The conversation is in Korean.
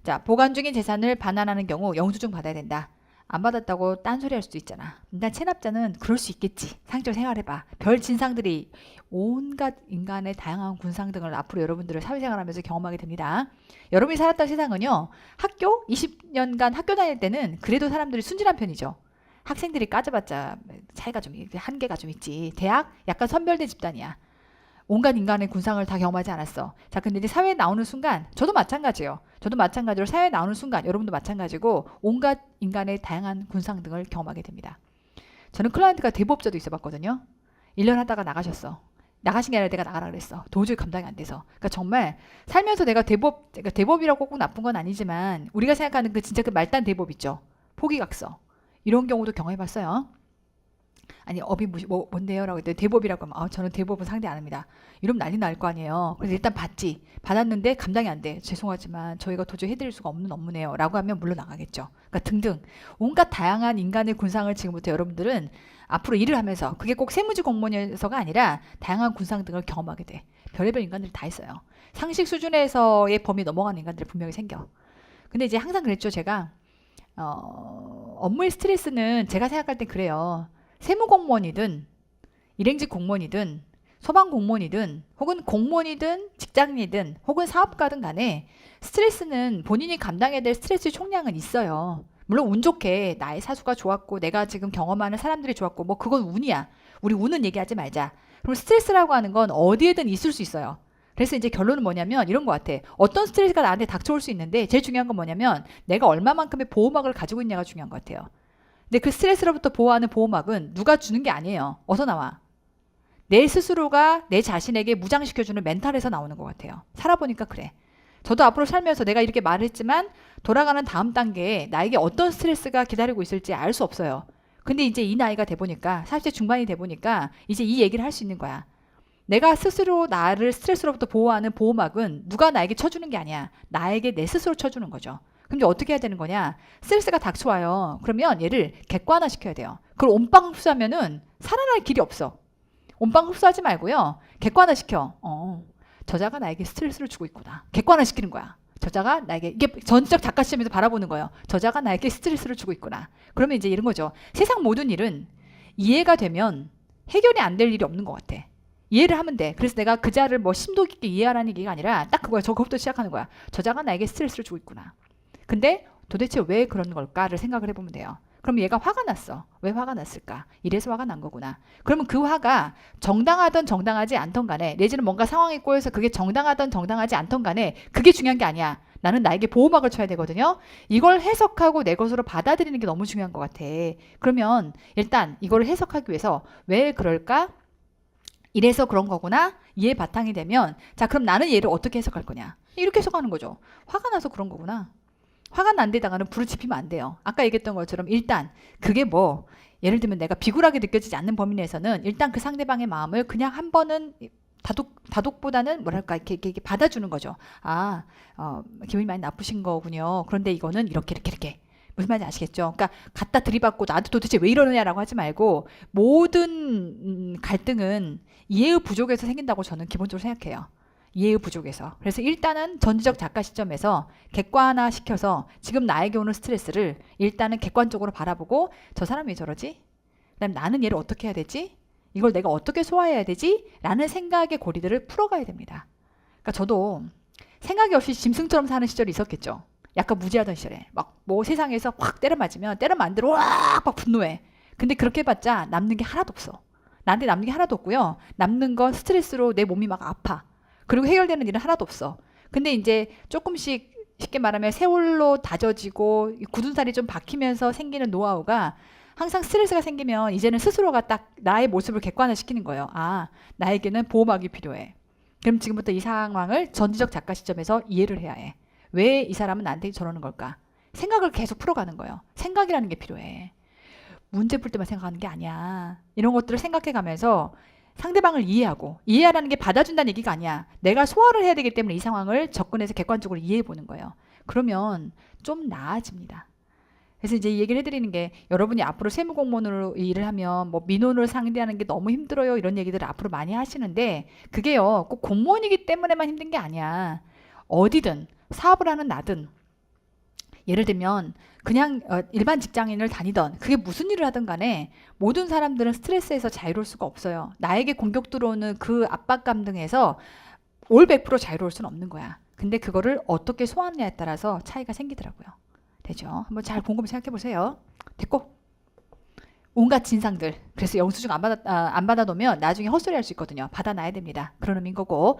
자, 보관 중인 재산을 반환하는 경우 영수증 받아야 된다. 안 받았다고 딴소리 할 수도 있잖아. 일단 체납자는 그럴 수 있겠지. 상식적으로 생각해봐. 별 진상들이 온갖 인간의 다양한 군상 등을 앞으로 여러분들을 사회생활하면서 경험하게 됩니다. 여러분이 살았던 세상은요. 학교 20년간 학교 다닐 때는 그래도 사람들이 순진한 편이죠. 학생들이 까져봤자 차이가 좀 한계가 좀 있지. 대학 약간 선별된 집단이야. 온갖 인간의 군상을 다 경험하지 않았어. 자, 근데 이제 사회에 나오는 순간, 저도 마찬가지예요. 저도 마찬가지로 사회에 나오는 순간, 여러분도 마찬가지고, 온갖 인간의 다양한 군상 등을 경험하게 됩니다. 저는 클라이언트가 대법자도 있어 봤거든요. 1년 하다가 나가셨어. 나가신 게 아니라 내가 나가라 그랬어. 도저히 감당이 안 돼서. 그러니까 정말 살면서 내가 그러니까 대법이라고 꼭 나쁜 건 아니지만, 우리가 생각하는 그 진짜 그 말단 대법 있죠. 포기각서. 이런 경우도 경험해 봤어요. 아니 업이 뭔데요? 라고 했더니 대법이라고 하면 저는 대법은 상대 안 합니다. 이러면 난리 날 거 아니에요. 그래서 일단 받았는데 감당이 안 돼. 죄송하지만 저희가 도저히 해드릴 수가 없는 업무네요. 라고 하면 물러나가겠죠. 그러니까 등등 온갖 다양한 인간의 군상을 지금부터 여러분들은 앞으로 일을 하면서 그게 꼭 세무직 공무원에서가 아니라 다양한 군상 등을 경험하게 돼. 별의별 인간들이 다 있어요. 상식 수준에서의 범위 넘어가는 인간들이 분명히 생겨. 근데 이제 항상 그랬죠. 제가 업무의 스트레스는 제가 생각할 땐 그래요. 세무공무원이든 일행직 공무원이든 소방공무원이든 혹은 공무원이든 직장인이든 혹은 사업가든 간에 스트레스는 본인이 감당해야 될 스트레스 총량은 있어요. 물론 운 좋게 나의 사수가 좋았고 내가 지금 경험하는 사람들이 좋았고 뭐 그건 운이야. 우리 운은 얘기하지 말자. 그럼 스트레스라고 하는 건 어디에든 있을 수 있어요. 그래서 이제 결론은 뭐냐면 이런 것 같아. 어떤 스트레스가 나한테 닥쳐올 수 있는데 제일 중요한 건 뭐냐면 내가 얼마만큼의 보호막을 가지고 있냐가 중요한 것 같아요. 근데 그 스트레스로부터 보호하는 보호막은 누가 주는 게 아니에요. 어디서 나와? 내 스스로가 내 자신에게 무장시켜주는 멘탈에서 나오는 것 같아요. 살아보니까 그래. 저도 앞으로 살면서 내가 이렇게 말을 했지만 돌아가는 다음 단계에 나에게 어떤 스트레스가 기다리고 있을지 알 수 없어요. 근데 이제 이 나이가 돼 보니까 40대 중반이 돼 보니까 이제 이 얘기를 할 수 있는 거야. 내가 스스로 나를 스트레스로부터 보호하는 보호막은 누가 나에게 쳐주는 게 아니야. 나에게 내 스스로 쳐주는 거죠. 그럼 이제 어떻게 해야 되는 거냐? 스트레스가 닥쳐와요. 그러면 얘를 객관화 시켜야 돼요. 그걸 온빵 흡수하면은 살아날 길이 없어. 온빵 흡수하지 말고요. 객관화 시켜. 저자가 나에게 스트레스를 주고 있구나. 객관화 시키는 거야. 저자가 나에게 이게 전적 작가 시점에서 바라보는 거예요. 저자가 나에게 스트레스를 주고 있구나. 그러면 이제 이런 거죠. 세상 모든 일은 이해가 되면 해결이 안 될 일이 없는 것 같아. 이해를 하면 돼. 그래서 내가 그 자를 뭐 심도 깊게 이해하라는 얘기가 아니라 딱 그거야. 저거부터 시작하는 거야. 저자가 나에게 스트레스를 주고 있구나. 근데 도대체 왜 그런 걸까를 생각을 해보면 돼요. 그럼 얘가 화가 났어. 왜 화가 났을까? 이래서 화가 난 거구나. 그러면 그 화가 정당하던 정당하지 않던 간에 내지는 뭔가 상황이 꼬여서 그게 정당하던 정당하지 않던 간에 그게 중요한 게 아니야. 나는 나에게 보호막을 쳐야 되거든요. 이걸 해석하고 내 것으로 받아들이는 게 너무 중요한 것 같아. 그러면 일단 이걸 해석하기 위해서 왜 그럴까? 이래서 그런 거구나. 이해 바탕이 되면 자 그럼 나는 얘를 어떻게 해석할 거냐. 이렇게 해석하는 거죠. 화가 나서 그런 거구나. 화가 난 데다가는 불을 지피면 안 돼요. 아까 얘기했던 것처럼 일단 그게 뭐 예를 들면 내가 비굴하게 느껴지지 않는 범위 내에서는 일단 그 상대방의 마음을 그냥 한 번은 다독보다는 뭐랄까 이렇게 받아주는 거죠. 기분이 많이 나쁘신 거군요. 그런데 이거는 이렇게 무슨 말인지 아시겠죠? 그러니까 갖다 들이받고 나도 도대체 왜 이러느냐라고 하지 말고 모든 갈등은 이해의 부족에서 생긴다고 저는 기본적으로 생각해요. 이해의 부족에서. 그래서 일단은 전지적 작가 시점에서 객관화 시켜서 지금 나에게 오는 스트레스를 일단은 객관적으로 바라보고 저 사람이 왜 저러지? 그다음 나는 얘를 어떻게 해야 되지? 이걸 내가 어떻게 소화해야 되지? 라는 생각의 고리들을 풀어가야 됩니다. 그러니까 저도 생각이 없이 짐승처럼 사는 시절이 있었겠죠. 약간 무지하던 시절에 막 뭐 세상에서 확 때려 맞으면 만대로 막 분노해. 근데 그렇게 해봤자 남는 게 하나도 없어. 나한테 남는 게 하나도 없고요. 남는 건 스트레스로 내 몸이 막 아파. 그리고 해결되는 일은 하나도 없어. 근데 이제 조금씩 쉽게 말하면 세월로 다져지고 굳은 살이 좀 박히면서 생기는 노하우가 항상 스트레스가 생기면 이제는 스스로가 딱 나의 모습을 객관화시키는 거예요. 나에게는 보호막이 필요해. 그럼 지금부터 이 상황을 전지적 작가 시점에서 이해를 해야 해. 왜 이 사람은 나한테 저러는 걸까? 생각을 계속 풀어가는 거예요. 생각이라는 게 필요해. 문제 풀 때만 생각하는 게 아니야. 이런 것들을 생각해가면서 상대방을 이해하고 이해하라는 게 받아준다는 얘기가 아니야. 내가 소화를 해야 되기 때문에 이 상황을 접근해서 객관적으로 이해해 보는 거예요. 그러면 좀 나아집니다. 그래서 이제 이 얘기를 해드리는 게 여러분이 앞으로 세무공무원으로 일을 하면 뭐 민원을 상대하는 게 너무 힘들어요. 이런 얘기들을 앞으로 많이 하시는데 그게요. 꼭 공무원이기 때문에만 힘든 게 아니야. 어디든 사업을 하는 나든 예를 들면 그냥 일반 직장인을 다니던 그게 무슨 일을 하든 간에 모든 사람들은 스트레스에서 자유로울 수가 없어요. 나에게 공격 들어오는 그 압박감 등에서 올 100% 자유로울 수는 없는 거야. 근데 그거를 어떻게 소화하느냐에 따라서 차이가 생기더라고요. 되죠? 한번 잘 곰곰이 생각해 보세요. 됐고. 온갖 진상들. 그래서 영수증 안 받아 놓으면 나중에 헛소리 할 수 있거든요. 받아놔야 됩니다. 그런 의미인 거고.